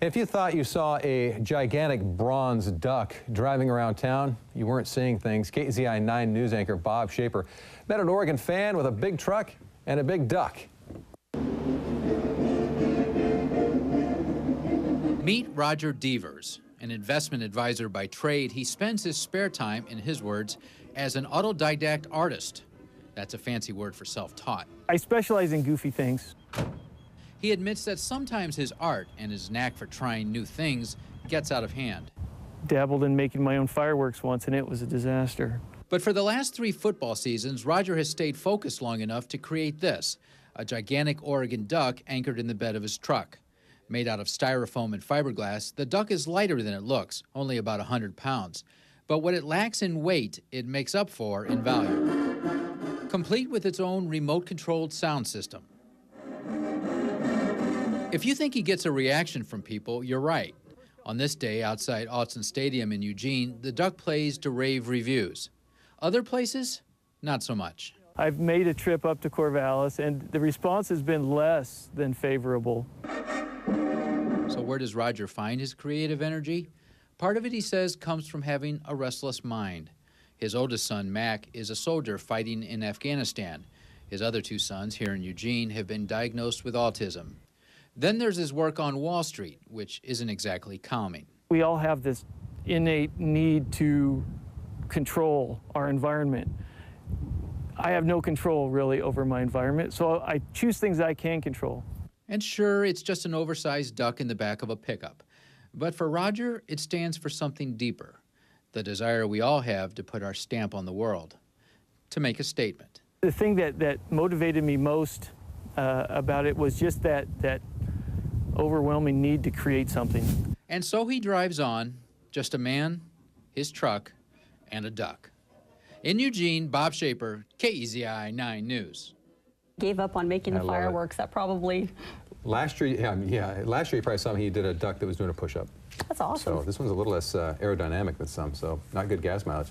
If you thought you saw a gigantic bronze duck driving around town, you weren't seeing things. KZI 9 news anchor Bob Shaper met an Oregon fan with a big truck and a big duck. Meet Rodger Deevers, an investment advisor by trade. He spends his spare time, in his words, as an autodidact artist. That's a fancy word for self-taught. I specialize in goofy things. He admits that sometimes his art and his knack for trying new things gets out of hand. Dabbled in making my own fireworks once, and it was a disaster. But for the last 3 football seasons, Rodger has stayed focused long enough to create this, a gigantic Oregon duck anchored in the bed of his truck. Made out of styrofoam and fiberglass, the duck is lighter than it looks, only about 100 pounds. But what it lacks in weight, it makes up for in value. Complete with its own remote-controlled sound system. If you think he gets a reaction from people, you're right. On this day outside Autzen Stadium in Eugene, the duck plays to rave reviews. Other places, not so much. I've made a trip up to Corvallis, and the response has been less than favorable. So where does Rodger find his creative energy? Part of it, he says, comes from having a restless mind. His oldest son, Mac, is a soldier fighting in Afghanistan. His other 2 sons, here in Eugene, have been diagnosed with autism. Then there's his work on Wall Street, which isn't exactly calming. We all have this innate need to control our environment. I have no control, really, over my environment, so I choose things I can control. And sure, it's just an oversized duck in the back of a pickup. But for Rodger, it stands for something deeper, the desire we all have to put our stamp on the world, to make a statement. The thing that motivated me most about it was just that overwhelming need to create something. And so he drives on, just a man, his truck, and a duck. In Eugene, Bob Shaper, KZI 9 News. Gave up on making the fireworks. That probably... Last year, last year you probably saw him, he did a duck that was doing a push-up. That's awesome. So this one's a little less aerodynamic than some, so not good gas mileage.